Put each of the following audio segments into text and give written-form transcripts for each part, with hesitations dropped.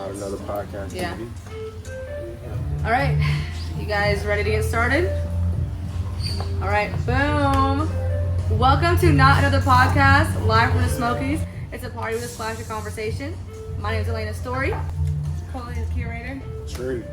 Not another podcast. Yeah. TV. All right, you guys ready to get started? All right, boom. Welcome to Not Another Podcast, live from the Smokies. It's a party with a splash of conversation. My name is Elena Story. Chloe is the curator. True.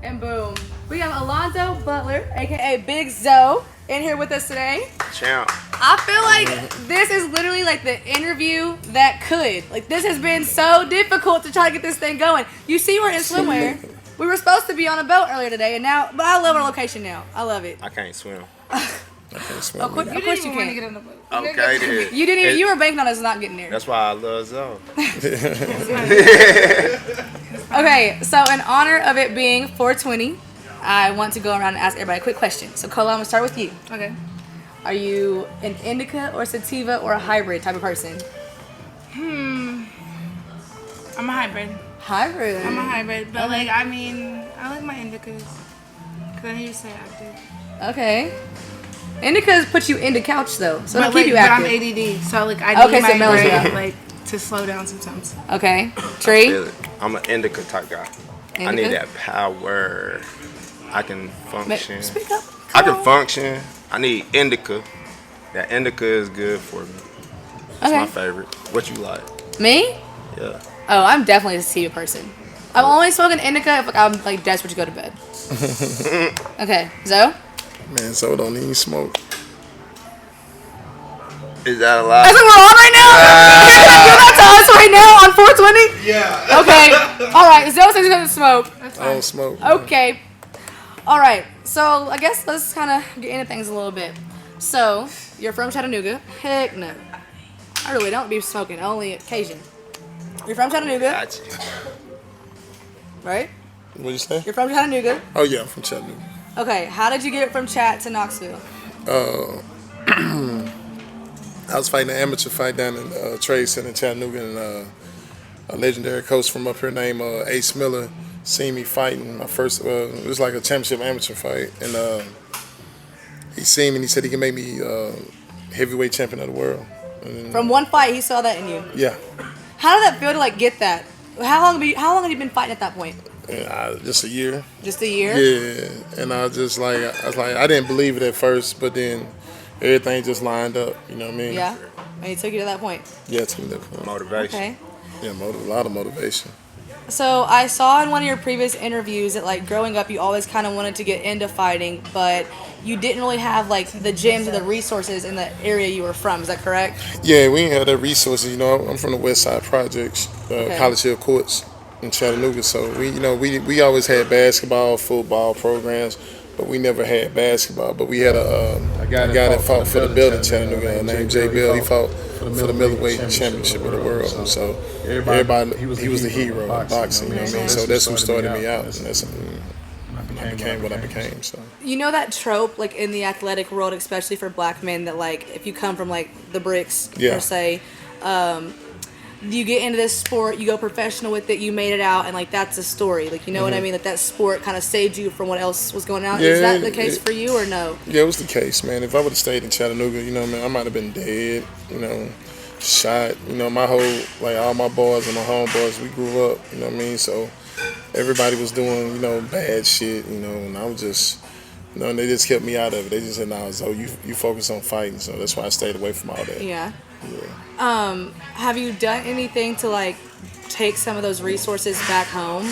And boom, we have Alonzo Butler, aka Big Zoe, in here with us today. Champ. I feel like this is literally like the interview that could. Like, this has been so difficult to try to get this thing going. You see, we're in swimwear. We were supposed to be on a boat earlier today, and now, but I love our location now. I love it. I can't swim. I can't swim. Of course you Want to can. get on the boat. Okay, then. You didn't even, you were banking on us not getting there. That's why I love Zoe. Okay, so in honor of it being 420, I want to go around and ask everybody a quick question. So, Cola, I'm going to start with you. Okay. Are you an indica or sativa or a hybrid type of person? I'm a hybrid. Hybrid. I'm a hybrid, but like, I mean, I like my indicas. Cause I need to stay active. Okay. Indicas put you into couch though, so it'll keep you but I'm active. ADD, so like I need Okay, so it my mellows you brain out. like to slow down sometimes. Okay. Tree. Feel it. I'm an indica type guy. I need that power. I can function. Speak up. I Come can on. function. I need indica. That indica is good for me. It's Okay. my favorite. What you like? Me? Yeah. Oh, I'm definitely a sativa person. I'm only smoking indica if like, I'm like desperate to go to bed. Okay, Zoe? Man, so don't even smoke. Is that a lie? That's what we're on right now? You're gonna do that to us right now on 420? Yeah. Okay. Alright, Zoe says he doesn't smoke. That's I fine. don't smoke. Okay. Alright, so I guess let's kind of get into things a little bit. So, you're from Chattanooga? Heck no. I really don't be smoking, only occasion. You're from Chattanooga, Gotcha. right? What'd you say? You're from Chattanooga. Oh yeah, I'm from Chattanooga. Okay, how did you get from Chat to Knoxville? I was fighting an amateur fight down in Trade Center in Chattanooga, and a legendary coach from up here named Ace Miller seen me fighting my first. It was like a championship amateur fight, and he seen me and he said he can make me heavyweight champion of the world. And, From one fight, he saw that in you. yeah. How did that feel to like get that? How long have you been fighting at that point? Just a year. Just a year? Yeah, and I was like, I didn't believe it at first, but then everything just lined up. You know what I mean? Yeah. And he took you to that point. Yeah, it took me that point. Motivation. Okay. Yeah, a lot of motivation. So I saw in one of your previous interviews that like growing up you always kind of wanted to get into fighting, but you didn't really have like the gyms or the resources in the area you were from. Is that correct? Yeah, we ain't had the resources. You know, I'm from the West Side Projects, College Hill Courts in Chattanooga. So we always had basketball, football programs, but we never had basketball. But we had a guy that fought for the belt in Chattanooga named J. Bill. He fought for the middleweight championship of the world. And so everybody, he was the hero in boxing. You know what I mean? So that's who started me out, and that's I became what I became. So. You know that trope like in the athletic world, especially for black men, that like if you come from like the bricks per se, you get into this sport, you go professional with it, you made it out, and like that's a story. Like you know what I mean? Like that sport kind of saved you from what else was going on. Is that the case for you or no? Yeah, it was the case, man. If I would have stayed in Chattanooga, you know what I mean, I might have been dead, you know, shot. You know, my whole, like all my boys and my homeboys, we grew up, you know what I mean? So everybody was doing, you know, bad shit, you know, and I was just, you know, and they just kept me out of it. They just said, nah, so you focus on fighting. So that's why I stayed away from all that. Yeah. Have you done anything to like take some of those resources back home?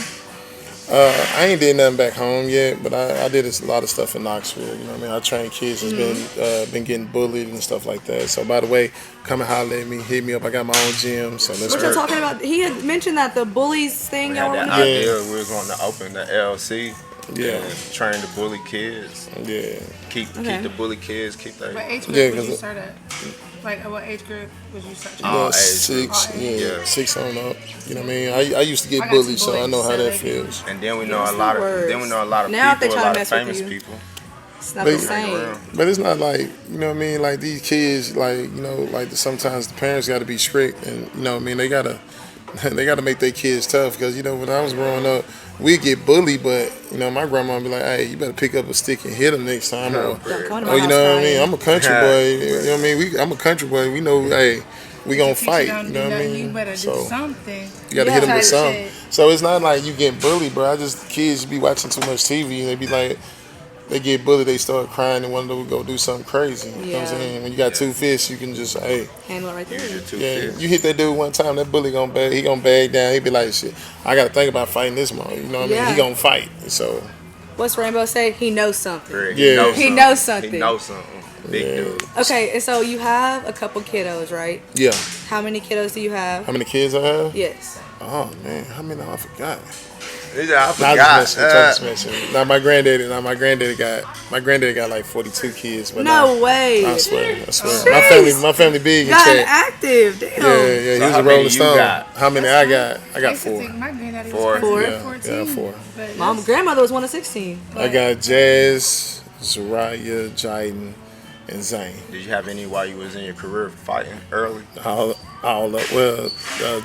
I ain't did nothing back home yet, but I did a lot of stuff in Knoxville. You know what I mean? I trained kids that's been getting bullied and stuff like that. So by the way, come and holler at me, hit me up. I got my own gym, so let's What you're work. talking about? He had mentioned that the bullies thing. We Y'all had were that gonna do. idea. We was going to open the LC. Yeah. And train the bully kids. Yeah. Keep Okay. the bully kids. Keep their. What age group Yeah, would you 'cause start at? Like, at what age group would you start? All age Six, groups. yeah, 6 on up. You know what I mean? I used to I get got bullied, some so I know how bullies, that so they can- feels. And then we know Use a the lot of. words. Then we know a lot of Now if they people. A try to lot of mess with famous you. people. It's not They- the same. But it's not like, you know what I mean, like these kids, like, you know, like sometimes the parents got to be strict, and you know what I mean, they got to make their kids tough, because, you know, when I was growing up, we get bullied, but, you know, my grandma would be like, hey, you better pick up a stick and hit them next time. No, Or, Don't come to my oh, you house know what I crying. mean? I'm a country boy. You know what I mean? I'm a country boy. We know, hey, we gonna fight. Don't You do know what I nothing, mean? You better So do something. you gotta hit them with Type something. shit. So it's not like you getting bullied, bro. Kids be watching too much TV and they be like, they get bullied, they start crying and one of them go do something crazy. You know what I'm saying? When you got 2 fists, you can just handle it right there. You hit that dude one time, that bully gonna bag down. He be like, shit, I gotta think about fighting this man. You know what I mean? He gonna fight. So what's Rainbow say? He knows something. He knows something. He knows something. Big dude. Okay, and so you have a couple kiddos, right? Yeah. How many kiddos do you have? How many kids I have? Yes. Oh man, how many? I forgot. I forgot. Now my granddaddy got like 42 kids. But no way. I swear. My family big and got active. Damn. Yeah. So he's a Rolling Stone. How many I got? I got 4. My granddaddy Four. was 4. 14. Mom, grandmother was 1 of 16. I got Jazz, Zariah, Jaden, and Zane. Did you have any while you was in your career fighting early?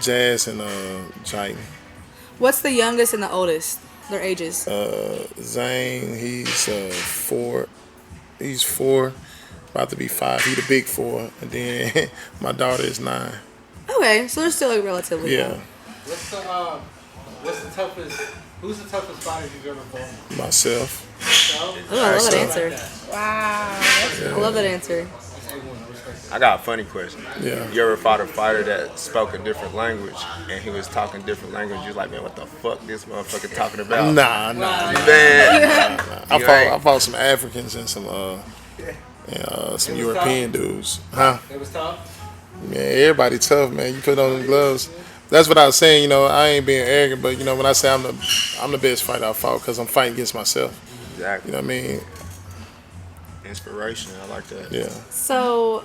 Jazz and Jaden. What's the youngest and the oldest? Their ages? Zane, he's 4. He's 4, about to be 5. He the big 4, and then my daughter is 9. Okay, so they're still like relatively young. What's the toughest? Who's the toughest fighter you've ever fought? Myself. Oh, I love that answer. Wow. I love that answer. I got a funny question. Yeah. You ever fought a fighter that spoke a different language and he was talking different language? You was like, man, what the fuck this motherfucker talking about? Nah. Man. I fought some Africans and some European dudes. Huh? It was tough. Man, everybody tough, man. You put on them gloves. That's what I was saying. You know, I ain't being arrogant, but you know, when I say I'm the best fighter I fought, because I'm fighting against myself. Exactly. You know what I mean? Inspiration. I like that. Yeah. So,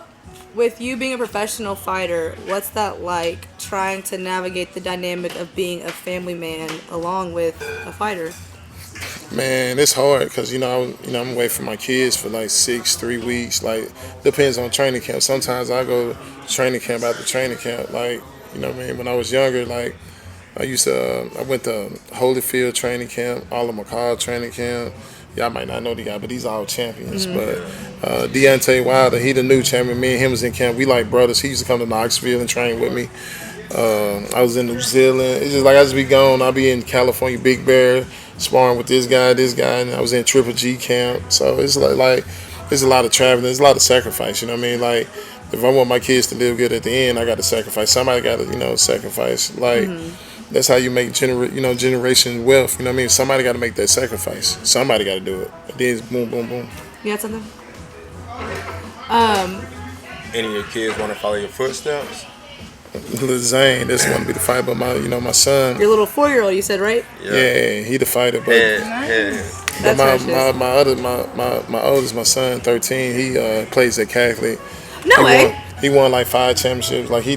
with you being a professional fighter, what's that like trying to navigate the dynamic of being a family man along with a fighter? Man, it's hard because I'm away from my kids for like 3 weeks. Like, depends on training camp. Sometimes I go training camp after training camp. Like, you know what I mean? When I was younger, like I went to Holyfield training camp, Oliver McCall training camp. Y'all might not know the guy, but he's all champions. But Deontay Wilder, he the new champion. Me and him was in camp. We like brothers. He used to come to Knoxville and train with me. I was in New Zealand. It's just like I just be gone. I'll be in California, Big Bear, sparring with this guy, and I was in Triple G camp. So it's like there's a lot of traveling. There's a lot of sacrifice. You know what I mean? Like, if I want my kids to live good at the end, I got to sacrifice. Somebody got to, sacrifice. Like, that's how you make generation wealth. You know what I mean? Somebody got to make that sacrifice. Somebody got to do it. And then it's boom, boom, boom. You got something? Any of your kids want to follow your footsteps? Little Zane, this want to be the fighter, but my son. Your little 4-year-old, you said, right? Yeah, he the fighter, but. Yeah. But my oldest, my son, 13, he plays at Catholic. No way. He won like 5 championships. Like he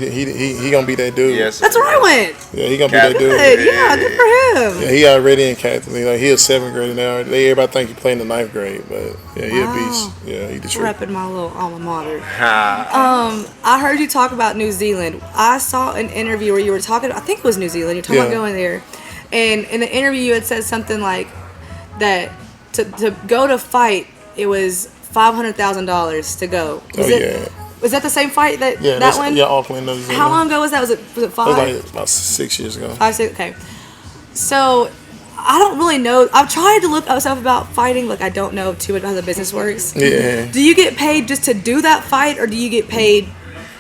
gonna be that dude. Yes, that's where I went. Yeah, he gonna be that dude. Good. Yeah, good for him. Yeah, he already in Catholic. Like, he a 7th grader now. Everybody think he playing the 9th grade, but yeah, he a beast. Yeah, he the truth. Repping my little alma mater. I heard you talk about New Zealand. I saw an interview where you were talking. I think it was New Zealand. You're talking about going there, and in the interview you had said something like that to go to fight. It was $500,000 to go. Was that the same fight that one? Yeah, Auckland. How long ago was that? Was it 5? It was like about 6 years ago. 5, 6. Okay. So I don't really know. I've tried to look up stuff about fighting. Like, I don't know too much about how the business works. Yeah. Do you get paid just to do that fight, or do you get paid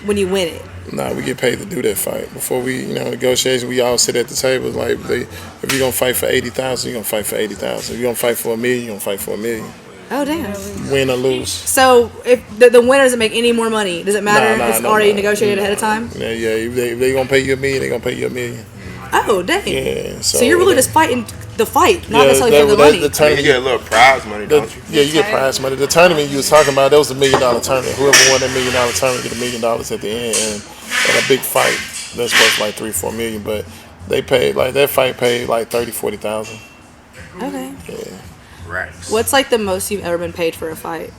when you win it? Nah, we get paid to do that fight. Before we, negotiation, we all sit at the table. Like, if you're gonna fight for 80,000, you're gonna fight for 80,000. If you're gonna fight for $1 million, you're gonna fight for $1 million. Oh, damn. Win or lose. So if the winner doesn't make any more money, does it matter? It's already negotiated ahead of time? Yeah. If they gonna pay you $1 million, they gonna pay you $1 million. Oh, dang. Yeah. So you're really just fighting the fight, not necessarily for the money. The tournament, you get a little prize money, don't you? Yeah, you get prize money. The tournament you was talking about, that was $1 million tournament. Whoever won that $1 million tournament get $1 million at the end. And a big fight, that's worth like $3-4 million. But they paid, like, that fight paid like $30,000-$40,000. Okay. Yeah. Racks. What's like the most you've ever been paid for a fight?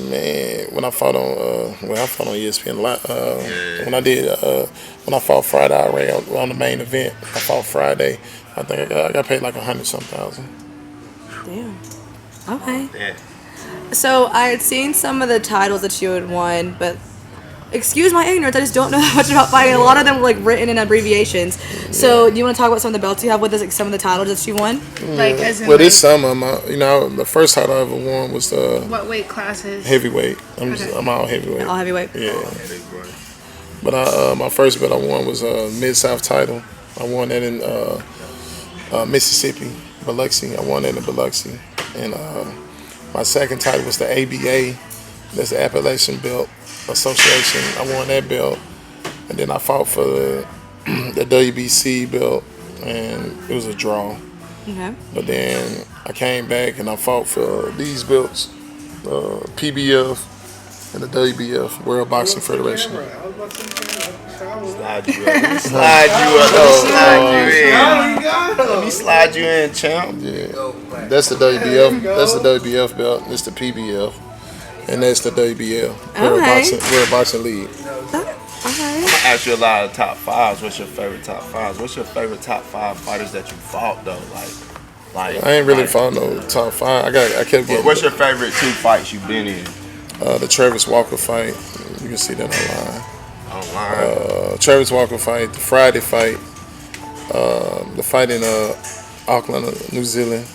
Man, when I fought on ESPN a lot. When I fought Friday, I ran on the main event. I fought Friday. I think I got paid like $100-something thousand. Damn. Okay. Yeah. So I had seen some of the titles that you had won, but excuse my ignorance, I just don't know that much about fighting. A lot of them were like written in abbreviations. So do you want to talk about some of the belts you have with us, like some of the titles that you won? Like, as in, Well, like, there's some of them. You know, the first title I ever won was what weight classes? heavyweight. I'm Okay. I'm all heavyweight. All heavyweight. Yeah. But my first belt I won was a Mid-South title. I won that in Mississippi, Biloxi. I won that in Biloxi. And my second title was the ABA. That's the Appalachian Belt Association. I won that belt. And then I fought for the WBC belt, and it was a draw. Okay. But then I came back and I fought for these belts, PBF and the WBF, World Boxing Federation. Slide you up. Slide you up. Let me slide you in, champ. Yeah, that's the WBF. That's the WBF belt. This the PBF, and that's the WBL, World Boxing League. Okay. I'm gonna ask you a lot of top fives. What's your favorite top fives? What's your favorite top five fighters that you fought though? Like I ain't really fought no top five. I kept getting. What's your favorite two fights you've been in? The Travis Walker fight. You can see that online. Travis Walker fight, the Friday fight, the fight in Auckland, New Zealand.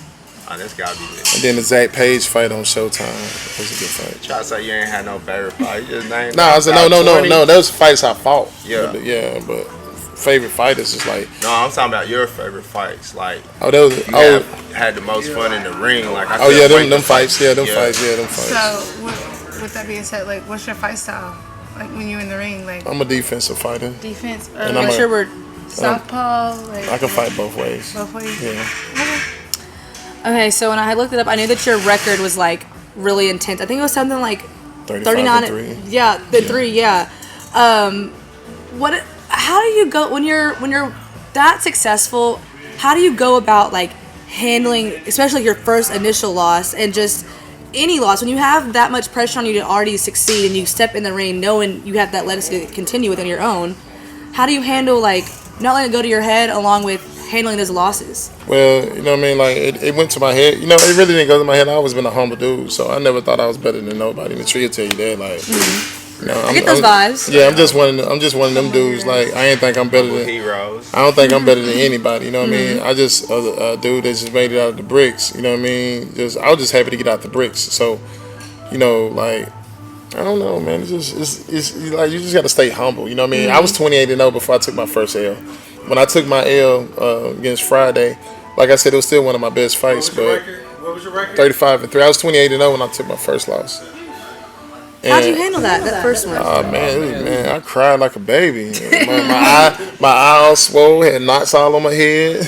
Oh, that's gotta be it. And then the Zach Page fight on Showtime. That was a good fight. Try to say you ain't had no favorite fight. You just named. I said no. Those fights I fought. Yeah. But favorite fighters is like. No, I'm talking about your favorite fights. Like. Oh, those. Had the most fun in the ring. Like. I them fights. Yeah, them fights. So, with that being said, like, what's your fight style? Like when you're in the ring, like. I'm a defensive fighter. Defense. And I'm sure we're southpaw. Like. I can fight both ways. Both ways. Yeah. Okay, so when I had looked it up, I knew that your record was like really intense. I think it was something like 39. 3. Yeah, 3. Yeah. How do you go when you're that successful? How do you go about like handling, especially your first initial loss and just any loss when you have that much pressure on you to already succeed and you step in the ring knowing you have that legacy to continue with on your own? How do you handle like not letting it go to your head along with handling those losses? Well, you know what I mean? Like, it went to my head. You know, it really didn't go to my head. I always been a humble dude, so I never thought I was better than nobody. The tree will tell you that. Like, you know, I get those vibes. Yeah, I'm just one of them dudes. Like, I ain't think I'm better than heroes. I don't think I'm better than anybody. You know what I mean? I just a dude that just made it out of the bricks. You know what I mean? I was just happy to get out the bricks. So, you know, like, I don't know, man. It's like you just got to stay humble. You know what I mean? I was 28-0 before I took my first L. When I took my L against Friday, like I said, it was still one of my best fights. What was your record? 35-3. I was 28-0 when I took my first loss. How'd you handle that first one? Oh man, I cried like a baby. My eye all swole, had knots all on my head.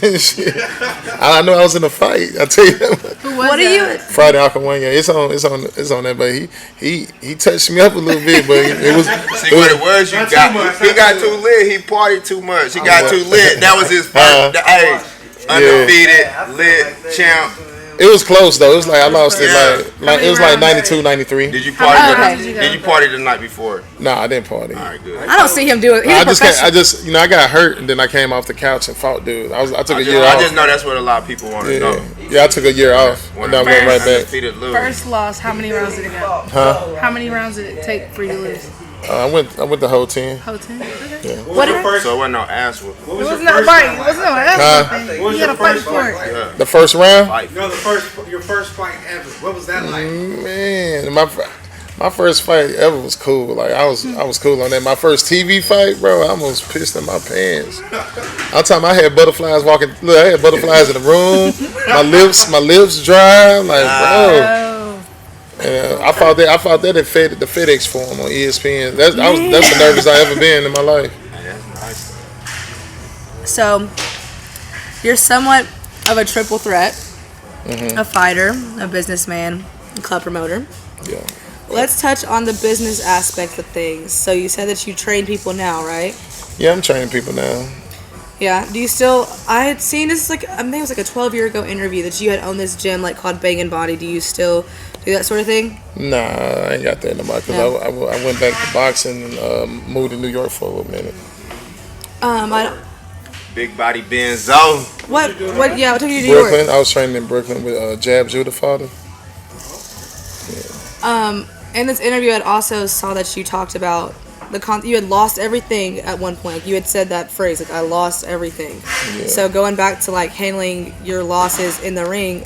I knew I was in a fight. I tell you that. What are you? Friday Alcawanya. It's on that, but he touched me up a little bit, but it was. See what it was? He got too lit. He partied too much. He got too lit. That was his first. Undefeated, lit, champ. It was close though. It was like I lost it like it was like 92, 93. Did you party? Did you party the night before? No, I didn't party. All right, good. I don't see him do it. I just I got hurt and then I came off the couch and fought dude. I took a year off. I just know that's what a lot of people want to know. Yeah, I took a year off and I went right back. First loss, how many rounds did it go? Huh? How many rounds did it take for you to lose? I went the whole 10. Whole 10? Okay. Yeah. So it wasn't no ass whooping. It wasn't no fight. It wasn't no ass whooping. You had to fight for it. Yeah. The first round? No, your first fight ever. What was that like? Man, my first fight ever was cool. Like I was cool on that. My first TV fight, bro, I almost pissed in my pants. I'm talking. I had butterflies walking. Look, I had butterflies in the room. My lips dry. Like, bro. I fought that at the FedEx Forum on ESPN. That's the nervous I ever been in my life. That's nice. So, you're somewhat of a triple threat: a fighter, a businessman, a club promoter. Yeah. Let's touch on the business aspect of things. So you said that you train people now, right? Yeah, I'm training people now. Yeah. Do you still? I had seen this I think it was like a 12-year ago interview that you had owned this gym called Bangin' Body. Do you still do that sort of thing? Nah, I ain't got that no more because I went back to boxing and moved to New York for a little minute. I don't. Big body Benzo. What? Yeah. What took you to New York? Brooklyn. I was training in Brooklyn with Jab Judah father. Yeah. In this interview, I also saw that you talked about you had lost everything at one point. Like, you had said that phrase, like, I lost everything. Yeah. So going back to, like, handling your losses in the ring,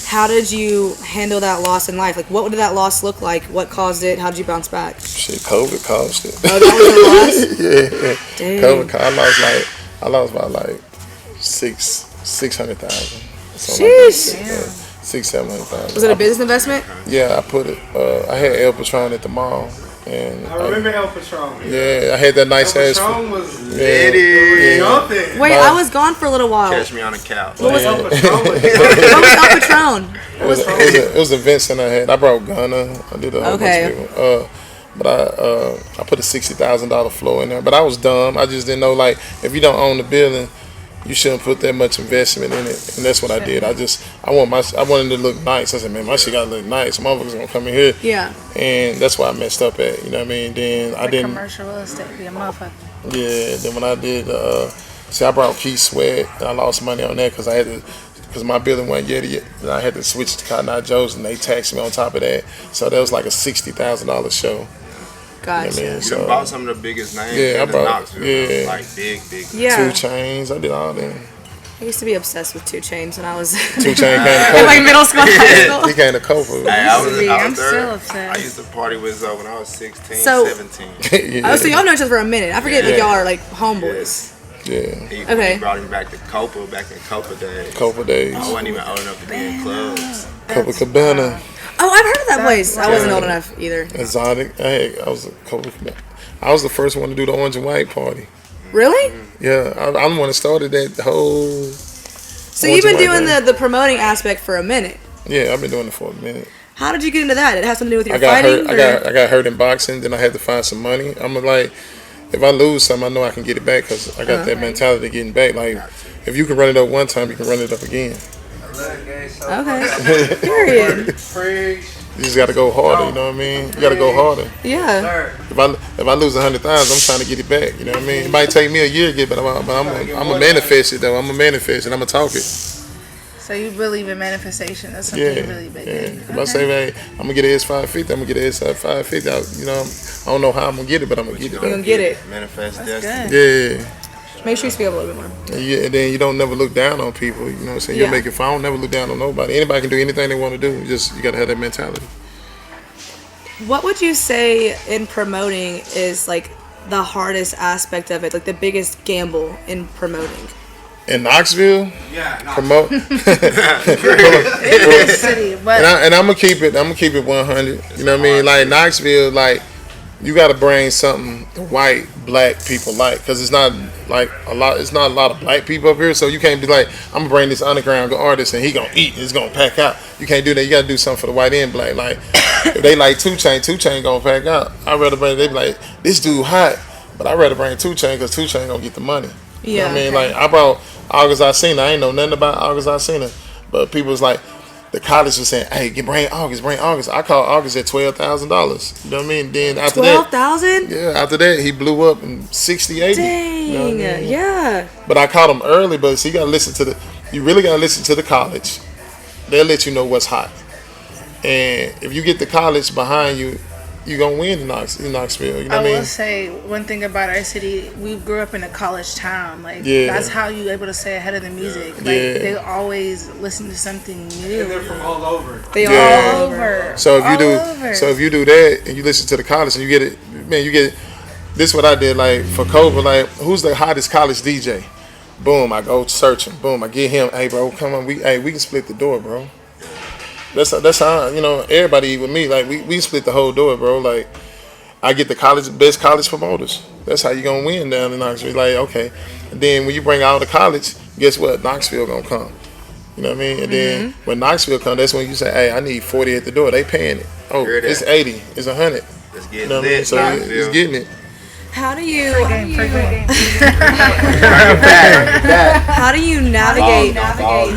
how did you handle that loss in life? Like, what did that loss look like? What caused it? How did you bounce back? Shit, COVID caused it. Oh, that was the loss? Yeah. Dang. COVID, I lost about like 600,000. Sheesh. 600,000-700,000. Was it a business investment? Yeah, I put it. I had El Patron at the mall, and I remember El Patron. Yeah, I had that nice El ass. Patron was jumping. Wait, I was gone for a little while. Catch me on the couch. What was El Patron? What was El Patron? It was events that I had. I brought Gunna. I did a whole bunch of people. But I put a $60,000 floor in there. But I was dumb. I just didn't know, like, if you don't own the building, you shouldn't put that much investment in it, and that's what I did. I wanted it to look nice. I said, man, my shit gotta look nice. Motherfuckers gonna come in here. Yeah. And that's why I messed up at. You know what I mean? Then I didn't. Commercial real estate be a motherfucker. Yeah. Then when I did, I brought Keith Sweat, and I lost money on that because my building wasn't yet. And I had to switch to Cotton Eye Joe's, and they taxed me on top of that. So that was like a $60,000 show. Gotcha. You know what I mean? You bought some of the biggest names in Knoxville. Yeah. Like big. Yeah. 2 Chainz. I did all them. I used to be obsessed with 2 Chainz when I was 2 Chainz came to Copa. in like middle school and high school. He came to Copa. Hey, I'm still upset. I used to party with Zoe when I was 16, So- 17. Yeah. So y'all know each other for a minute. I forget that y'all are like homeboys. Yeah. Okay. He brought him back to Copa, back in Copa days. Copa days. I wasn't even old enough to be in clubs. Copa Cabana. Oh, I've heard of that place. I wasn't old enough either. Exotic. Hey, I was a Copa Cabana. I was the first one to do the orange and white party. Really? Yeah, I'm the one that started that whole. So you've been doing the promoting aspect for a minute. Yeah, I've been doing it for a minute. How did you get into that? Did it have something to do with your I got fighting? hurt. I got hurt in boxing. Then I had to find some money. I'm like, if I lose something, I know I can get it back because I got that mentality of getting back. Like, if you can run it up one time, you can run it up again. Okay. Period. You just got to go harder. You know what I mean? You got to go harder. Yeah. If I lose 100,000, I'm trying to get it back. You know what I mean? It might take me a year to get, but I'm a manifest it though. I'm a manifest it. I'm a talk it. So you believe in manifestation? That's something you really big in. If I say, hey, I'm gonna get an S550, I'm gonna get an S550. You know, I don't know how I'm gonna get it, but I'm gonna get it. You're gonna get it. Manifest That's destiny. good. Yeah. Make sure you speak up a little bit more. And then you don't never look down on people. You know what I'm saying? You make it fun. I don't never look down on nobody. Anybody can do anything they want to do. You gotta have that mentality. What would you say in promoting is like the hardest aspect of it, like the biggest gamble in promoting? In Knoxville, promote. City, but and I'm gonna keep it 100. You know what I mean? Like Knoxville, like you gotta bring something the white, black people like, because it's not like a lot. It's not a lot of black people up here, so you can't be like, I'm gonna bring this underground artist and he gonna eat. It's gonna pack out. You can't do that. You gotta do something for the white and black. Like if they like 2 Chainz gonna pack out. I'd rather bring. They be like, this dude hot, but I'd rather bring 2 Chainz because 2 Chainz gonna get the money. You know what I mean? Like I brought August Alsina. I ain't know nothing about August Alsina, but people was like, the college was saying, hey, bring August. I called August at $12,000. You know what I mean? Then after 12,000? after that, he blew up in 60, 80. Dang, you know what I mean? yeah. But I caught him early, but so you really got to listen to the college. They'll let you know what's hot. And if you get the college behind you, you're going to win in Knoxville. You know what I mean? I will say one thing about our city, we grew up in a college town. Like, that's how you able to stay ahead of the music. Like, they always listen to something new. And they're from all over. They Yeah. are All over. So if All you do that and you listen to the college and you get it, man, you get it. This is what I did. Like for Cobra, like who's the hottest college DJ? Boom, I go searching. Boom, I get him. Hey, bro, come on, we can split the door, bro. That's how everybody eat with me. Like we split the whole door, bro. Like I get the best college promoters. That's how you gonna win down in Knoxville. Like okay, and then when you bring out the college, guess what? Knoxville gonna come. You know what I mean? And then when Knoxville come, that's when you say, hey, I need 40 at the door. They paying it. Oh, it's 80. It's 100. Let's get You know what I mean? So it's getting it. How do you navigate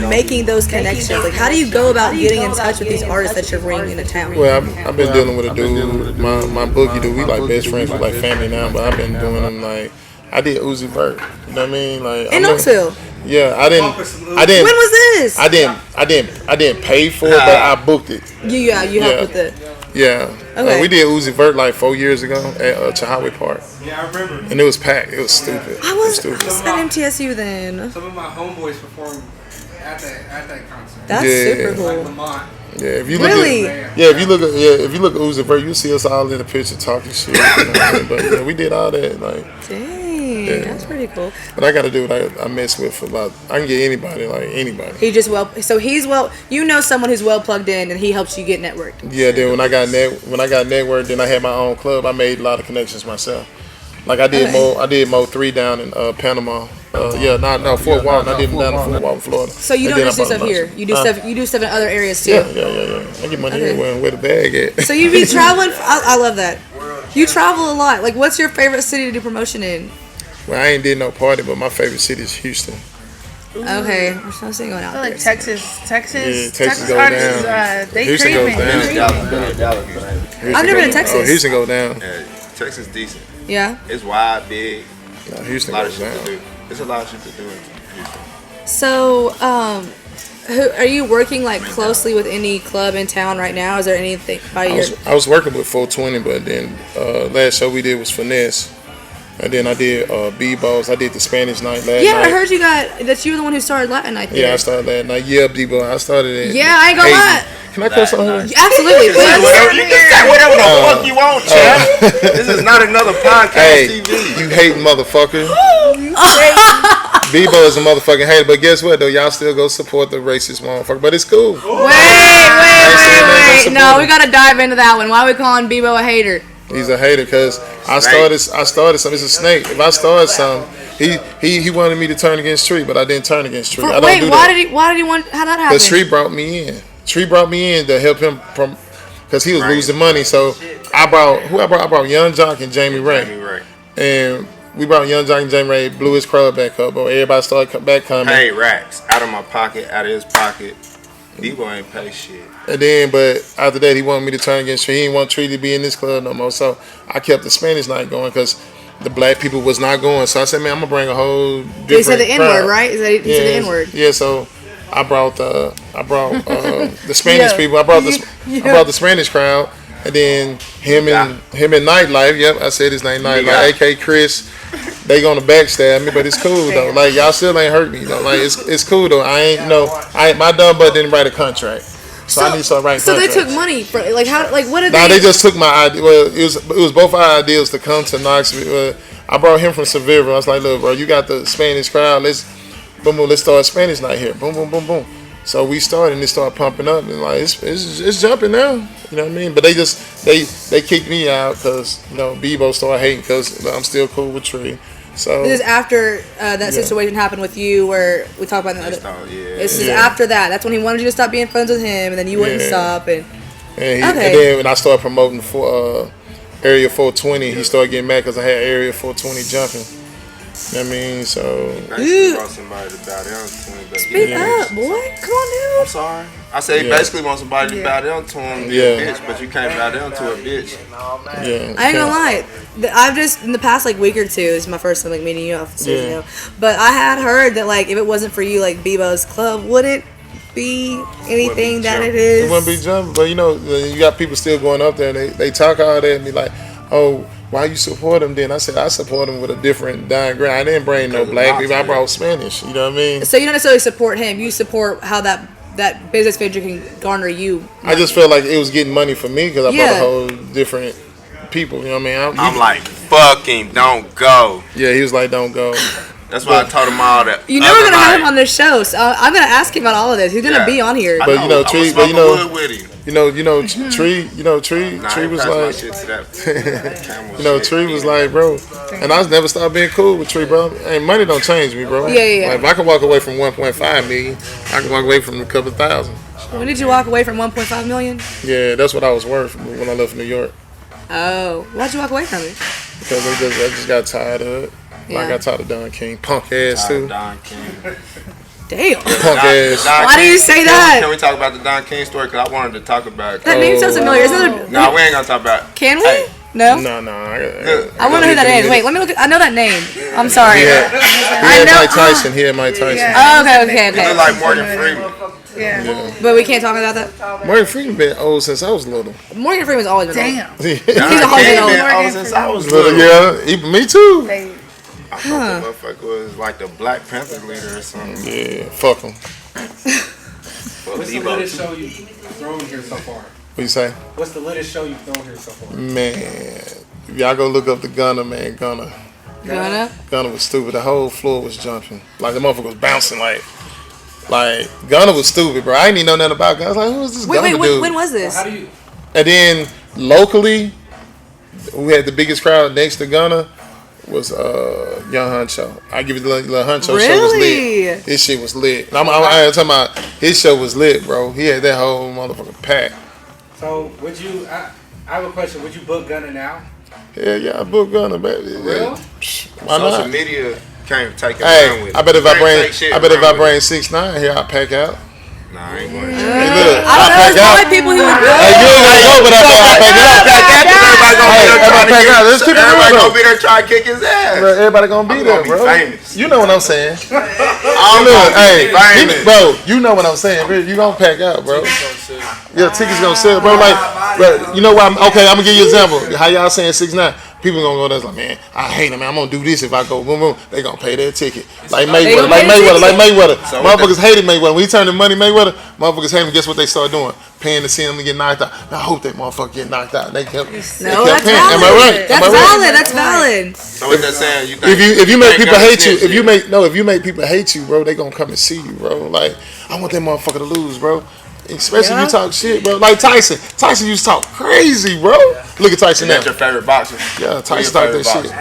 making those connections? Like, how do you go about getting in touch with these artists that you're bringing into town? Well, I've been dealing with a dude, my boogie dude. We like best friends. We like family now. But I've been doing them like I did Uzi Vert. You know what I mean? Like In Knoxville. Yeah, I didn't. When was this? I didn't pay for it, but I booked it. You helped with it. Yeah. Okay. We did Uzi Vert like 4 years ago at Chahaway Park. Yeah, I remember. And it was packed. It was stupid. I was at MTSU then. Some of my homeboys performed at that concert. That's super cool. Like Lamont. Yeah, if you look Really? at if you look at Uzi Vert, you see us all in the picture talking shit. You know what I mean? But yeah, we did all that. Like, Dang, that's pretty cool. but I got to do what I mess with for about. I can get anybody, like anybody. He just you know someone who's well plugged in, and he helps you get networked. Yeah. Then when I got networked, then I had my own club. I made a lot of connections myself. Like I did Mo 3 down in Panama. Fort Walton. I did them down in Fort Walton, Florida. So you don't just do stuff here. You do stuff. You do stuff in other areas too. Yeah. I get money everywhere and where the bag at. So you be traveling. I love that. You travel a lot. Like, what's your favorite city to do promotion in? Well, I ain't did no party, but my favorite city is Houston. Okay, we're supposed to going out I feel there. like Texas Texas goes artists, down. they Houston goes creeping. down. I've never been to Texas. He's go down. Yeah, Texas decent. Yeah. It's wide, big. No, Houston A lot of goes shit down. to do. There's a lot of shit to do in Houston. So, are you working like closely with any club in town right now? Is there anything by your? I was working with 420, but then last show we did was Finesse. And then I did Bebos. I did the Spanish night last night. I heard you were the one who started Latin night there. Yeah, I started last night. Yeah, Bebo. I started it. Yeah, I ain't gonna lie. Can I cuss on her? Absolutely, please. You can say whatever the fuck you want, champ. This is not another podcast TV. You hating motherfucker. Bebo is a motherfucking hater, but guess what though? Y'all still go support the racist motherfucker, but it's cool. Wait. No, we gotta dive into that one. Why are we calling Bebo a hater? He's a hater because I started something. It's a snake. If I started something, he wanted me to turn against Tree, but I didn't turn against Tree. I don't do why that. did he want? How that happened? Because Tree brought me in. Tree brought me in to help him because he was losing money. So I brought Young Jock and Jamie Ray. And we brought Young Jock and Jamie Ray, blew his crowd back up. But everybody started back coming. Paid racks out of my pocket, out of his pocket. Bebo ain't pay shit. And then, but after that, he wanted me to turn against Tree. He didn't want Tree to be in this club no more. So I kept the Spanish night going because the black people was not going. So I said, man, I'm gonna bring a whole different He said the N-word, crowd. right? He said the N-word. Yeah, so I brought the Spanish people. I brought the Spanish crowd, and then him and Nightlife. Yep, I said his name Nightlife, AK Chris. They gonna backstab me, but it's cool though. Like y'all still ain't hurt me though. Like it's cool though. My dumb butt didn't write a contract. So I need to start writing contracts. So they took money for what did they just took my idea. Well, it was both our ideas to come to Knoxville. I brought him from Seville. I was like, look, bro, you got the Spanish crowd. Let's start Spanish night here. Boom, boom, boom, boom. So we started and it started pumping up and like it's jumping now. You know what I mean? But they kicked me out because Bebo started hating because I'm still cool with Tree. So this is after that situation happened with you, where we talked about This is after that. That's when he wanted you to stop being friends with him, and then you wouldn't stop. And then when I started promoting for Area 420, he started getting mad because I had Area 420 jumping. You know what I mean? So Basically brought somebody to bow down to him. Speak up, boy. Come on, dude. I'm sorry. I say he basically wants somebody to bow down to him, be a bitch, but you can't bow down to a bitch. Yeah. I ain't gonna lie. I've just in the past week or two, this is my first time meeting you officers, but I had heard that if it wasn't for you, Bebo's club wouldn't be anything that it is. It wouldn't be jumping, but you got people still going up there and they talk all that and be like, oh, why you support him then? I said I support him with a different diagram. I didn't bring no black people. I brought Spanish. You know what I mean? So you don't necessarily support him. You support how that business venture can garner you money. I just felt like it was getting money for me because I brought a whole different people. You know what I mean? I'm like, fucking don't go. Yeah, he was like, don't go. That's why I told him all that. You know we're gonna have him on this show, so I'm gonna ask him about all of this. He's gonna be on here. But Tree. But Tree was like, Tree was like, bro, and I never stopped being cool with Tree, bro. Hey, money don't change me, bro. Yeah. Like if I can walk away from 1.5 million, I can walk away from a couple thousand. When did you walk away from 1.5 million? Yeah, that's what I was worth when I left New York. Oh, why'd you walk away from it? Because I just got tired of it. Yeah. I got tired of Don King. Punk ass, too. Don King. Damn. Punk ass. Why do you say that? Can we talk about the Don King story? Because I wanted to talk about it. That name sounds familiar. No, we ain't going to talk about it. Can we? No? No. I wonder who that is. Wait, let me look at. I know that name. I'm sorry. Mike Tyson. He had Mike Tyson. Oh, okay. He look like Morgan Freeman. Yeah. But we can't talk about that. Morgan Freeman been old since I was little. Morgan Freeman's always been Damn. old. He's always been old. Since I was little. Yeah, even me too. They, I thought the motherfucker was like the Black Panther leader or something. Yeah, fuck him. What's the latest show you've thrown here so far? What you say? What's the latest show you've thrown here so far? Man, if y'all go look up the Gunner, man, Gunner was stupid. The whole floor was jumping. Like the motherfucker was bouncing like Gunner was stupid, bro. I didn't even know nothing about Gunner. I was like, who is this Gunner dude? When was this? How do you? And then locally, we had the biggest crowd next to Gunner was Young Huncho. I give you the little Huncho show was lit. His shit was lit. And I'm talking about his show was lit, bro. He had that whole motherfucker packed. So would you? I have a question. Would you book Gunner now? Yeah, I booked Gunner, baby. Real? Why not? Social media can't take it Hey, with I bet if I bring 6ix9ine here, I'll pack out. Nah, I ain't going to. Hey, look, I don't know. There's probably people who would. Hey, you ain't gonna go, but I pack out. Let's keep it real, Everybody though. gonna be there trying to kick his ass. Bro, everybody gonna be there, bro. Famous. You know what I'm saying? I'm Look, gonna hey, be famous. bro, you know what I'm saying, bro. You gonna pack out, bro. Yeah, tickets gonna sell, bro. Like, bro, you know what? I'm gonna give you an example. How y'all saying 6ix9ine? People gonna go there like, man, I hate him, man. I'm gonna do this if I go boom boom. They gonna pay their ticket. Like Mayweather. Motherfuckers hated Mayweather. When he turned to money Mayweather, motherfuckers hate him. Guess what they started doing? Paying to see him get knocked out. I hope that motherfucker get knocked out. They kept No, that's paying. valid. Am I right? That's valid. So what they're saying? You think If you make people hate you, snitch, if you make people hate you, bro, they gonna come and see you, bro. Like, I want that motherfucker to lose, bro. Especially if you talk shit, bro. Like Tyson. Tyson used to talk crazy, bro. Look at Tyson now. That's your favorite boxer? Yeah, Tyson talk that shit.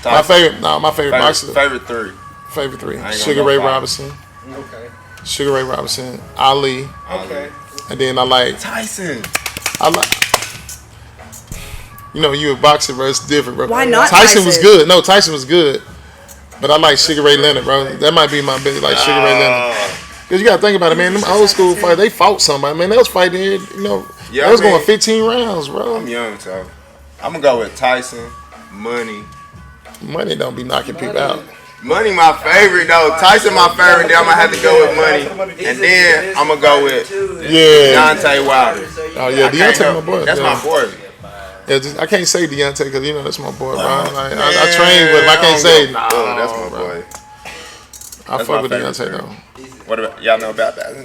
My favorite boxer. Favorite three. Favorite three. Sugar Ray Robinson. Okay. Sugar Ray Robinson. Ali. Okay. And then I like Tyson. You know, you a boxer, bro. It's different, bro. Why not Tyson was good. No, Tyson was good. But I like Sugar Ray Leonard, bro. That might be my big, like Sugar Ray Leonard. Because you got to think about it, man. Them old school fighters, they fought somebody, man. They was fighting, you know. Yeah, they was going 15 rounds, bro. I'm young, so I'm going to go with Tyson, Money. Money don't be knocking people out. Money my favorite, though. Tyson my favorite. Then I'm going to have to go with Money. And then I'm going to go with Deontay Wilder. Oh, yeah. Deontay, my boy. That's my boy. Yeah, I can't say Deontay because, you know, that's my boy, bro. Like, I train with him. I can't say, nah, that's my boy. I fuck with Deontay, though. What about, y'all know about that?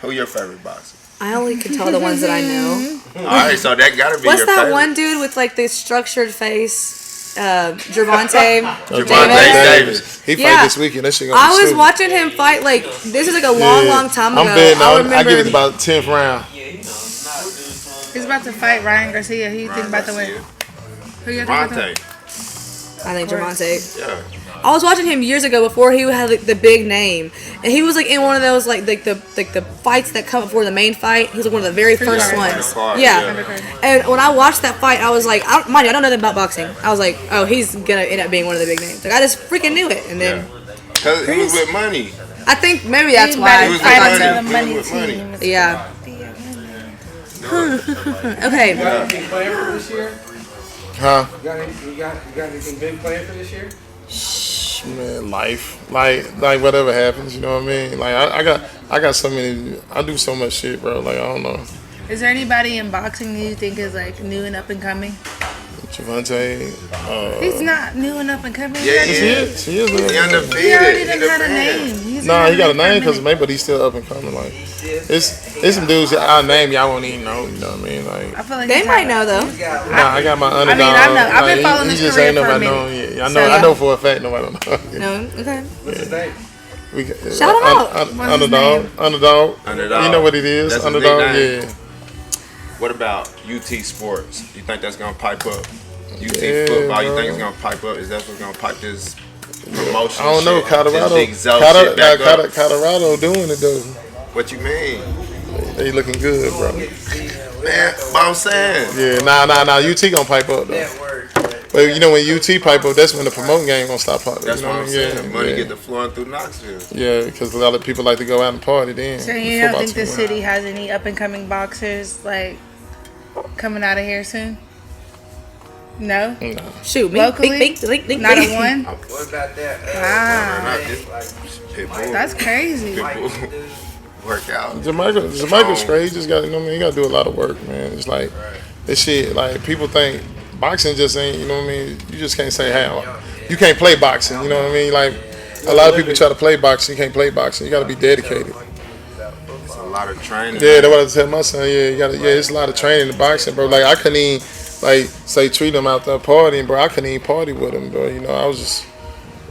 Who your favorite boxer? I only can tell the ones that I know. Alright, so that gotta be What's your that favorite. one dude with like the structured face? Gervonta Davis. He fight this weekend. That shit gonna be I was stupid. watching him fight like this is like a long time ago. I'm betting I on. I give it about 10th round. he's about to fight Ryan Garcia. Who you think about to win? Who you think about to win? I think Gervonta. Yeah. I was watching him years ago before he had like, the big name, and he was like in one of those like the fights that come before the main fight. He was like one of the very first ones. Yeah. And when I watched that fight, I was like, I don't know nothing about boxing. I was like, oh, he's gonna end up being one of the big names. Like I just freaking knew it, and then Cause he was with Money. I think maybe that's why. He was Fighting with money. with Money. Yeah. Okay. You got anything planned for this year? Huh? You got anything big planned for this year? Man, life, like whatever happens, you know what I mean. Like I got so many. I do so much shit, bro. Like I don't know. Is there anybody in boxing that you think is like new and up and coming? Gervonta. He's not new and up and coming. Yeah, He is. He already undefeated. done had a name. Nah, he got a name because maybe, but he's still up and coming. Like it's some dudes that I name y'all won't even know. You know what I mean? Like I feel like They might know though. nah, I got my underdog. I know. I've been following he his just career ain't for a nobody minute. know. Yeah, So, I know for a fact nobody don't know. No. Okay. What's his name? Shout him out. Underdog. Underdog. You know what it is? That's his Underdog. nickname. Yeah. What about UT Sports? You think that's gonna pipe up? UT Yeah, football, you bro. think it's gonna pipe up? Is that what's gonna pipe this promotion? I don't know. shit, Colorado. this big Zoe shit back up? Colorado doing it though. What you mean? They looking good, bro. Man, what I'm saying. Yeah, nah. UT gonna pipe up though. But you know when UT pipe up, that's when the promoting game gonna stop popping. That's you know what I'm I mean? saying. Money get the flowing through Knoxville. Yeah, because a lot of people like to go out and party then. So you don't think the city has any up and coming boxers like coming out of here soon? No. Shoot, Locally? Not a one. What about that? Wow. Pitbull. That's crazy. Pitbull. workout. Jamaica's crazy. You just got, you know what I mean? You got to do a lot of work, man. It's like this shit. Like people think boxing just ain't. You know what I mean? You just can't say how. You can't play boxing. You know what I mean? Like a lot of people try to play boxing. You can't play boxing. You got to be dedicated. It's a lot of training. Yeah, that's what I tell my son. Yeah, you got to. Yeah, it's a lot of training in boxing, bro. Like I couldn't even like say treat him out there partying, bro. I couldn't even party with him, bro. You know, I was just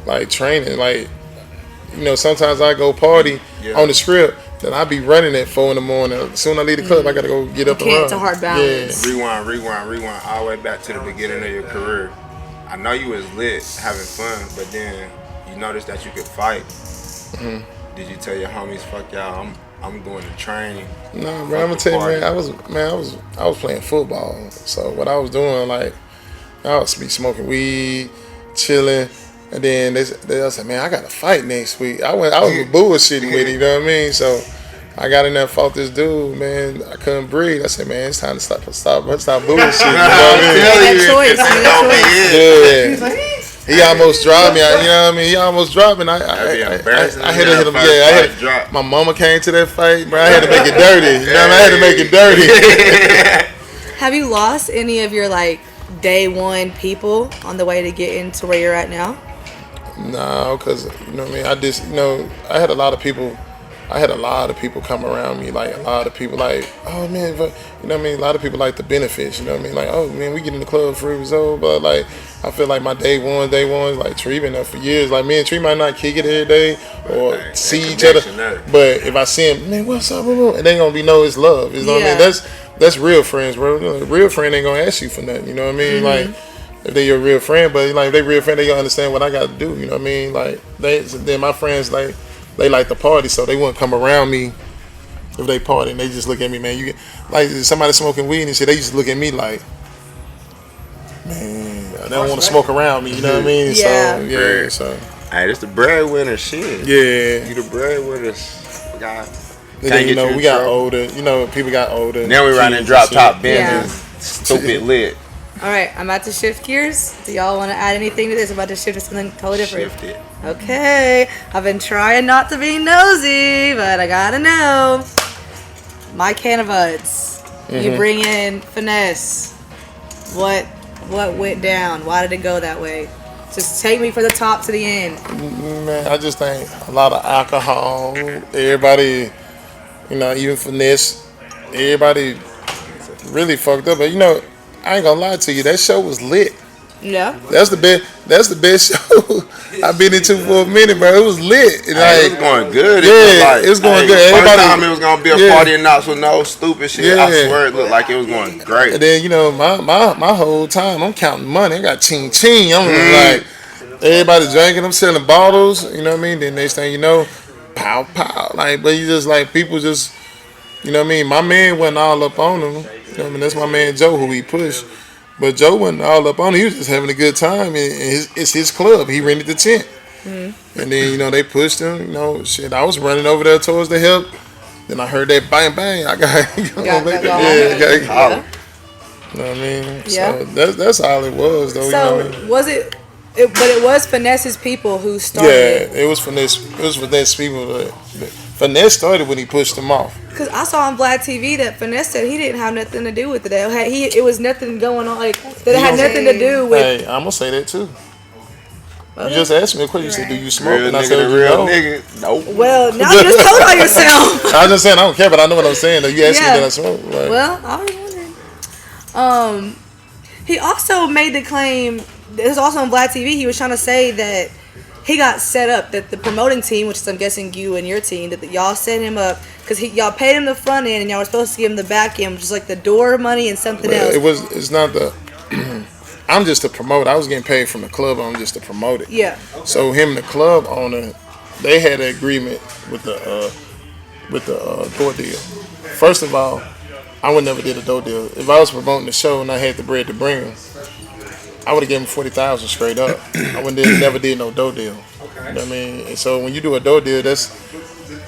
like training. Like you know, sometimes I go party on the strip. Then I be running at 4 in the morning. As soon as I leave the club, I gotta go get up and run. It's a hard balance. Yeah. Rewind all the way back to the beginning of your career. I know you was lit, having fun, but then you noticed that you could fight. Mm-hmm. Did you tell your homies, "Fuck y'all, I'm going to train"? No, bro. I'm gonna tell you, man. I was playing football. So what I was doing, like, I was be smoking weed, chilling. And then they said, "Man, I got to fight next week." I was bullshitting with it, you know what I mean? So I got in there, fought this dude, man. I couldn't breathe. I said, "Man, it's time to stop bullshitting." You know what I mean? Yeah. He almost dropped me. You know what I mean? He almost dropped me. And I had to hit him. Yeah, my mama came to that fight, bro. I had to make it dirty. You know what I mean? I had to make it dirty. Have you lost any of your like day one people on the way to get into where you're at now? No, because, you know what I mean, I just, you know, I had a lot of people come around me, like, a lot of people, like, oh, man, but, you know what I mean, a lot of people like the benefits, you know what I mean, like, oh, man, we get in the club for $3, but, like, I feel like my day one, like, Tree been there for years, like, me and Tree might not kick it every day, or see each other, but if I see him, man, what's up, it ain't gonna be it's love, you know what I mean, that's real friends, bro. A real friend ain't gonna ask you for nothing, you know what I mean, like, if they your real friend, but like if they real friend, they gonna understand what I got to do. You know what I mean? Like then my friends like they like to party, so they wouldn't come around me if they party. And they just look at me, man. You get like somebody smoking weed and shit. They just look at me like, man, they don't want to smoke around me. You know what I mean? Yeah. So hey, this the breadwinner shit. Yeah. You the breadwinner. Then you know we got older. You know people got older. Now we running drop top Benzes, stupid lit. All right, I'm about to shift gears. Do y'all want to add anything to this? I'm about to shift to something totally different. Shift it. Okay, I've been trying not to be nosy, but I gotta know. My can of Uds. You bring in Finesse. What went down? Why did it go that way? Just take me from the top to the end. Man, I just think a lot of alcohol. Everybody, you know, even Finesse, everybody really fucked up. But you know, I ain't gonna lie to you, that show was lit. Yeah. That's the best show I've been into for a minute, bro. It was lit. Hey, it was going good. Yeah, it was going good. First time it was gonna be a party and not with no stupid shit. Yeah. I swear it looked like it was going great. And then, you know, my whole time I'm counting money. I got ching ching. I'm like, everybody drinking, I'm selling bottles, you know what I mean? Then next thing you know, pow pow. Like, but you just like people just, you know what I mean? My man wasn't all up on him. You know what I mean? That's my man Joe who he pushed. But Joe wasn't all up on him. He was just having a good time. And it's his club. He rented the tent. And then, you know, they pushed him. You know, shit, I was running over there towards the help. Then I heard that bang, bang. I got yeah. You know what I mean? Yeah. So that's all it was, though. So, you know what I mean? was it, but it was Finesse's people who started it. Yeah, it was Finesse people. Finesse started when he pushed them off. Because I saw on Vlad TV that Finesse said he didn't have nothing to do with it. It was nothing going on. Like, that it had nothing to do with... Hey, I'm going to say that too. Okay. You just asked me a question. You said, do you smoke? Real and I nigga, said, real no. nigga. Nope. Well, now you just told on yourself. I was just saying, I don't care, but I know what I'm saying. Though. You asked me that I smoke. Like, well, I was wondering. He also made the claim, this was also on Vlad TV, he was trying to say that he got set up, that the promoting team, which is I'm guessing you and your team, that y'all set him up because y'all paid him the front end and y'all were supposed to give him the back end, which is like the door money and something else. It's not the... I'm just a promoter. I was getting paid from the club owner just to promote it. Yeah. So him and the club owner, they had an agreement with the door deal. First of all, I would never did a door deal. If I was promoting the show and I had the bread to bring him, I would have given him $40,000 straight up. I never did no door deal. Okay. You know what I mean? And so when you do a door deal, that's,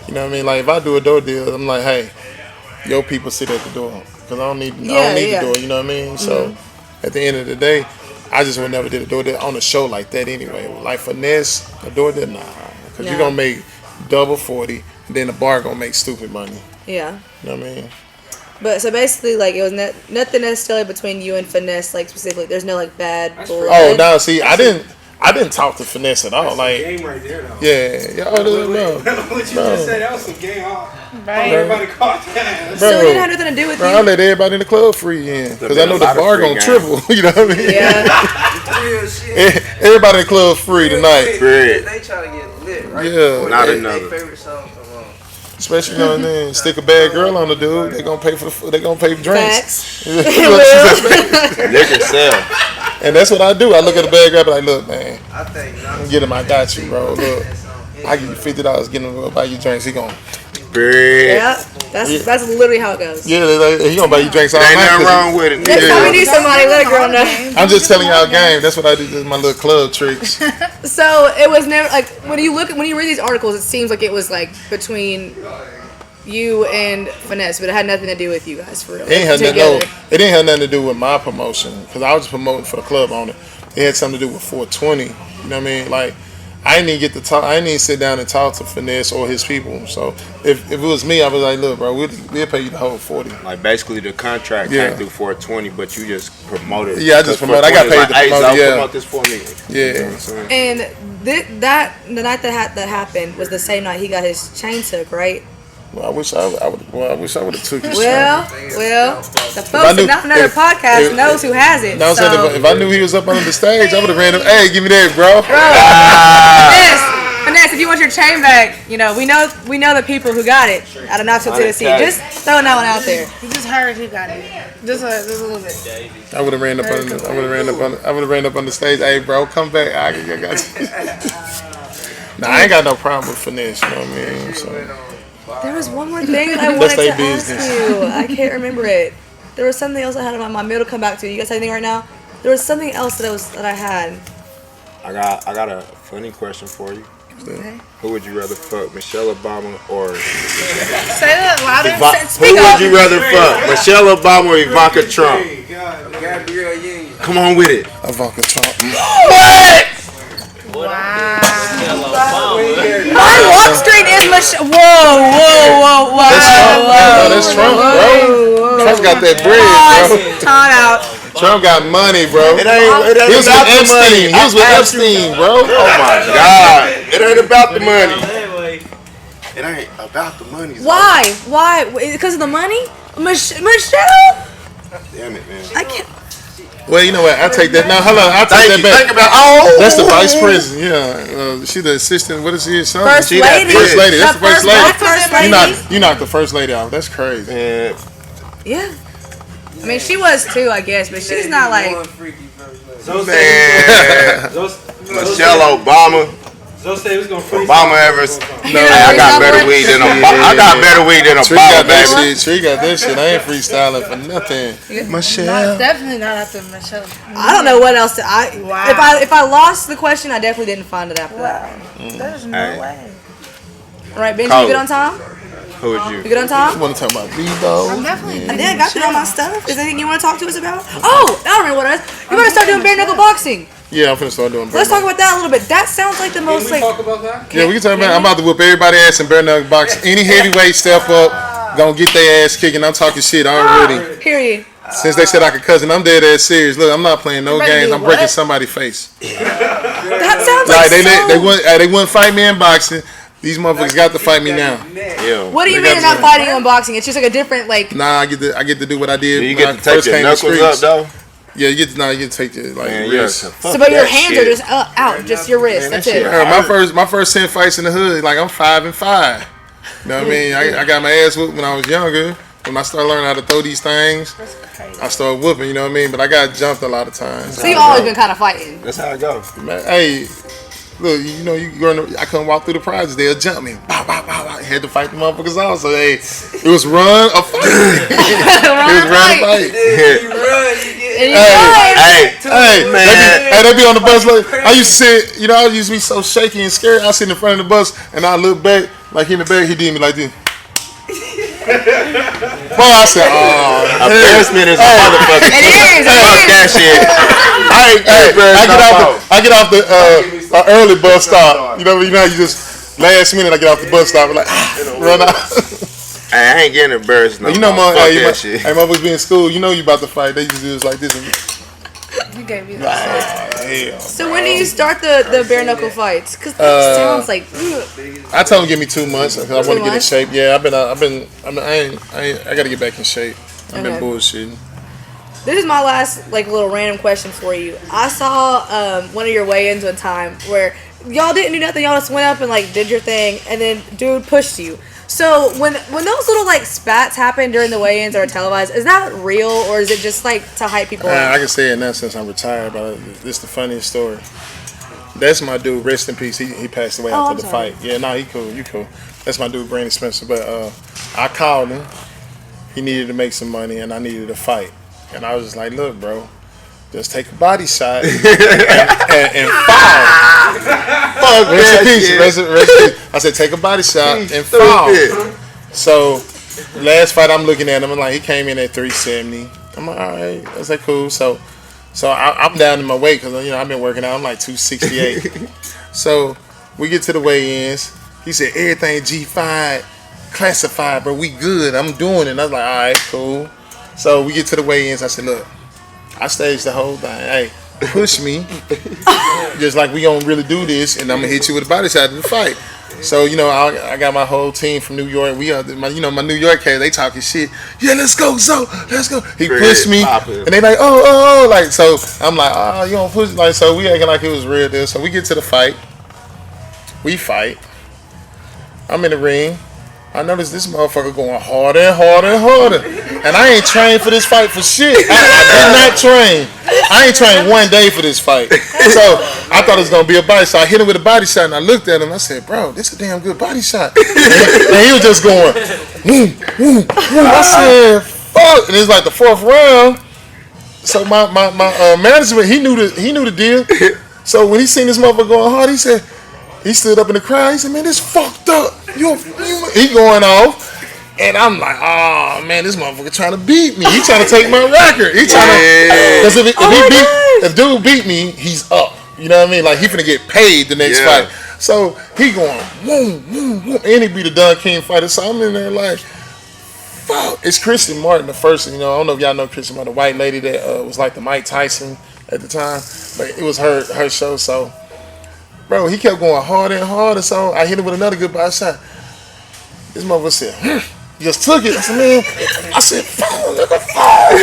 you know what I mean? Like if I do a door deal, I'm like, hey, your people sit at the door because I don't need the door. You know what I mean? So at the end of the day, I just would never did a door deal on a show like that anyway. Like Finesse, a door deal, nah, because you're gonna make double 40, and and then the bar gonna make stupid money. Yeah. You know what I mean? But so basically, like, it was nothing necessarily between you and Finesse, like, specifically. There's no, like, bad blood. Oh, no, see, I didn't talk to Finesse at all. Like, game right there, though. Yeah. Oh, no. What you just said, that was some game. Right. Everybody caught that. So it didn't have nothing to do with you. I let everybody in the club free in. Because I know the bar gonna triple. You know what I mean? Yeah. Real shit. Everybody in the club free tonight. Free. They try to get lit, right? Yeah. Not Their another. favorite song come on. Especially, you know what I mean? Stick a bad girl on the dude. They gonna pay for drinks. Facts. Liquor sell. And that's what I do. I look at the bad girl and be like, look, man, I think I'm get him. I got you, bro. Look, I give you $50. Get him to buy you drinks. He gonna. Yeah. That's literally how it goes. Yeah, he gonna buy you drinks all Ain't night. nothing wrong with it. Next time we need somebody, let a girl know. I'm just telling y'all game. That's what I do. This is my little club tricks. So it was never like when you read these articles, it seems like it was like between you and Finesse, but it had nothing to do with you guys for real. It didn't have nothing to do with my promotion because I was just promoting for the club on it. It had something to do with 420. You know what I mean? Like I didn't even get to talk. I didn't even sit down and talk to Finesse or his people. So if it was me, I was like, look, bro, we'll pay you the whole 40. Like basically the contract can't do 420, but you just promoted it. Yeah, I just promoted. I got paid to promote. Yeah, promote this for me. Yeah. You know what I'm saying? And the night that happened was the same night he got his chain took, right? Well, I wish I would have took his Well, the folks at Not Another Podcast knows who has it. No, so. if I knew he was up under the stage, I would have ran up. Hey, give me that, bro. Finesse, if you want your chain back, you know we know the people who got it out of Knoxville, Tennessee. Just throwing that one out there. You just heard who got it. Just a little bit. I would have ran up on the stage. Hey, bro, come back. I got you. Nah, I ain't got no problem with Finesse. You know what I mean? So. There was one more thing that I wanted to ask you. I can't remember it. There was something else I had in my mind. Maybe it'll come back to you. You guys have anything right now? There was something else that I had. I got a funny question for you. Okay. Who would you rather fuck, Michelle Obama or Say that louder. who would you rather fuck, Michelle Obama or Ivanka Trump? Come on with it. Ivanka Trump. What? Wow. My Wall Street is Michelle. Whoa. That's Trump, bro. Trump got that bread, bro. Time out. Trump got money, bro. It ain't He was with about the Epstein. money. He was with Epstein, bro. Oh my God. It ain't about the money. It ain't about the money. Why? Because of the money? Michelle? Damn it, man. I can't. Well, you know what? I take that. Now, hold on. I take that back. Think about That's the vice president. Yeah, she the assistant. What is she? First She lady. First lady. That's the first lady. First lady. You knocked the first lady out. That's crazy. man. Yeah. I mean, she was too, I guess, but she's not like. Man. Michelle Obama. Zoe said he was gonna freestyle. Obama ever. No, I got better weed than Obama. I got better weed than Tree Obama, got that baby. shit. Tree got that shit. I ain't freestyling for nothing. Michelle. Definitely not after Michelle. I don't know what else to. Wow. If I lost the question, I definitely didn't find it after that. There's no way. All right, Benji, you good on time? Who would you? You good on time? You want to talk about BeeBo? I'm definitely. I got through all my stuff. Is there anything you want to talk to us about? Oh, I remember what it is. You better start doing bare knuckle boxing. Yeah, I'm finna start doing. Let's talk about that a little bit. That sounds like the most Can we like. talk about that? Yeah, we can talk about. I'm about to whoop everybody ass in bare knuckle boxing. Any heavyweight step up, gonna get their ass kicking. I'm talking shit already. Period. Since they said I could cousin, I'm dead ass serious. Look, I'm not playing no Ready to games. do I'm breaking what? somebody's face. That sounds Like they wouldn't fight me in boxing. These motherfuckers got to fight me now. Yeah. What do you They mean got they're not fighting you in boxing? It's just like a different like. Nah, I get to do what I did. You when get I to take first your came to the knuckles up streets. though. Yeah, you get to take it like Man, wrist. yes. So, but your hands are just out, just your wrist. Man, That's that it. shit- My first 10 fights in the hood, like I'm 5-5. You know what I mean? I got my ass whooped when I was younger. When I started learning how to throw these things, I started whooping. You know what I mean? But I got jumped a lot of times. So you've always been kind of fighting. That's how it goes. Man, hey, look, you know, I couldn't walk through the prizes. They'll jump me. Bow, bow, bow, bow. I had to fight the motherfuckers out. So, hey, it was run or fight. It was run or fight. Hey, man. They be on the bus. Like, I used to sit, you know, I used to be so shaky and scared. I sit in front of the bus and I look back, like he in the back, he did me like this. Boy, I said, oh, embarrassment is a motherfucker. It is. Fuck that shit. I ain't I get off the early bus stop. You know how you just Last minute, I get off the bus stop, like, run out. Hey, I ain't getting embarrassed no more. You know, Shit. hey, motherfuckers be in school. You know you about to fight. They just do this like this. You gave me that. Hell. So when do you start the bare knuckle fights? Because that sounds like. I told him give me 2 months because I want to get in months? shape. Yeah, I got to get back in shape. I've been bullshitting. This is my last little random question for you. I saw one of your weigh-ins one time where y'all didn't do nothing. Y'all just went up and did your thing, and then dude pushed you. So when those little spats happen during the weigh-ins or televised, is that real or is it just to hype people up? I can say it now since I'm retired, but it's the funniest story. That's my dude. Rest in peace. He passed away after the fight. Yeah, no, he cool. You cool. That's my dude, Brandon Spencer. But I called him. He needed to make some money, and I needed to fight. And I was just like, look, bro, just take a body shot and fall. Fuck rest in peace. Rest in peace. I said, take a body shot and fall. So, last fight, I'm looking at him, and he came in at 370. I'm like, all right, that's cool. So I'm down in my weight because I've been working out. I'm 268. So we get to the weigh-ins. He said, everything G5 classified, bro. We good. I'm doing it. And I was like, all right, cool. So we get to the weigh-ins. I said, look, I staged the whole thing. Hey, push me. Just like we gonna really do this, and I'm gonna hit you with a body shot in the fight. So I got my whole team from New York. We are my New York cats. They talking shit. Yeah, let's go, Zo. Let's go. He pushed me, and they like, oh. So I'm like, oh, you don't push. So we acting like it was real deal. So we get to the fight. We fight. I'm in the ring. I noticed this motherfucker going harder and harder and harder. And I ain't trained for this fight for shit. I did not train. I ain't trained 1 day for this fight. So I thought it was going to be a body shot. I hit him with a body shot and I looked at him. I said, bro, this is a damn good body shot. And he was just going, I said, fuck. And it's like the 4th round. So my management, he knew the deal. So when he seen this motherfucker going hard, he stood up in the crowd. He said, man, this fucked up. He going off. And I'm like, oh, man, this motherfucker trying to beat me. He trying to take my record. He trying to. Because if dude beat me, he's up. You know what I mean? He finna get paid the next fight. So he going, woo. And he beat a Don King fighter. So I'm in there like, fuck. It's Kristen Martin, the first, I don't know if y'all know Kristen Martin, the white lady that was like the Mike Tyson at the time. But it was her show, so. Bro, he kept going harder and harder, so I hit him with another good body shot. This motherfucker said, he just took it. I said, man, fall, nigga, fall.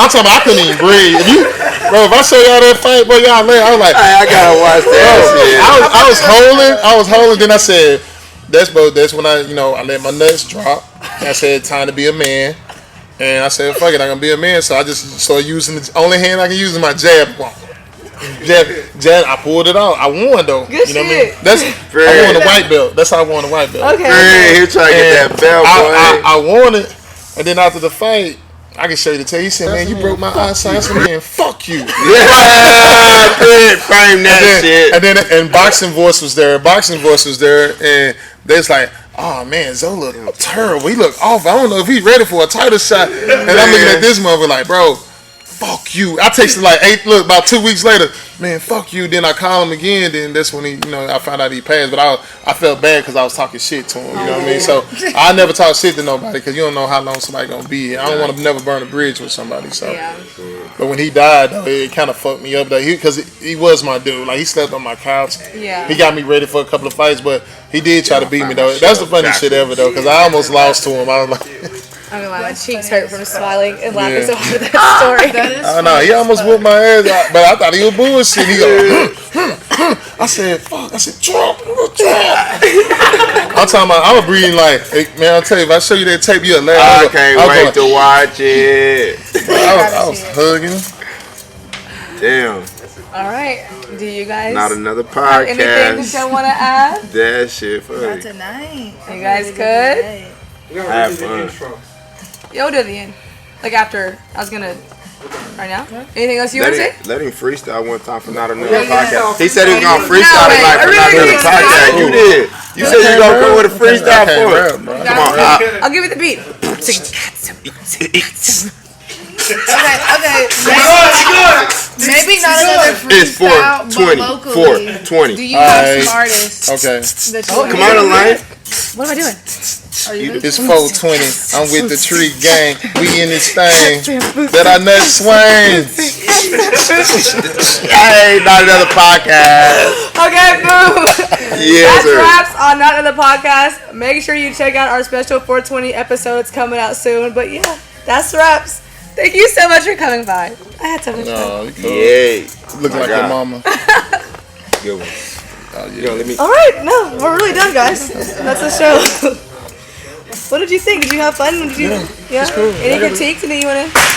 I'm talking about I couldn't even breathe. If I show y'all that fight, bro, y'all laugh. I was like, I gotta watch that. I was holding, then I said, that's when I let my nuts drop. I said, time to be a man. And I said, fuck it, I'm gonna be a man. So I just started using the only hand I can use is my jab. Jab, I pulled it out. I won though. Good you know shit. What I mean? I won the white belt. That's how I won the white belt. Okay. He trying to get that belt, boy. I won it, and then after the fight, I can show you the tape. He said, "Man, you broke my eyesight." I said, "Man, fuck you." Frame that shit. And Boxing Voice was there. And they's like, "Oh man, Zo look terrible. He look awful. I don't know if he's ready for a title shot." And I'm looking at this mother like, bro. Fuck you. I texted about 2 weeks later, man, fuck you. Then I called him again. Then that's when I found out he passed. But I felt bad because I was talking shit to him. You know what I mean? So I never talk shit to nobody because you don't know how long somebody gonna be here. I don't want to never burn a bridge with somebody. So, but when he died, though, it kind of fucked me up. Because he was my dude. He slept on my couch. Yeah. He got me ready for a couple of fights, but he did try to beat me though. That's the funniest shit ever though, because I almost lost to him. I was like. I'm gonna lie, my cheeks hurt from smiling and laughing so hard at that story. I know, he almost whooped my ass out, but I thought he was bullshit. He go, I said, fuck, I said, drop. I'm talking about, I was breathing hey, man, I'll tell you, if I show you that tape, you'll laugh. I can't wait to watch it. I was hugging. Damn. All right, do you guys not another podcast? Anything that y'all want to add? That shit funny. Not tonight. You guys good? Have fun. Yo, do the end. After, I was gonna. Right now? Anything else you want to say? Let him freestyle one time for not another podcast. He said he was gonna freestyle for not another podcast. No. You did. You said you gonna come with a freestyle for it. Come on, I'll give you the beat. Okay. Maybe not another It's freestyle, but 420. locally. 420. Do you have some artists Okay. that you Come on, line. What am I doing? It's 420. I'm with the tree gang. We in this thing. That I nut swing. Hey, not another podcast. Okay, boom. Yes, That's sir. wraps on Not Another Podcast. Make sure you check out our special 420 episodes coming out soon. But yeah, that's wraps. Thank you so much for coming by. I had so much fun. No, you cool. Yay. Look like your mama. Good one. Oh, yeah. Yo, let me. All right, no, we're really done, guys. That's the show. What did you think? Did you have fun? Did you? Yeah. It's cool. Any critiques? Anything you want to?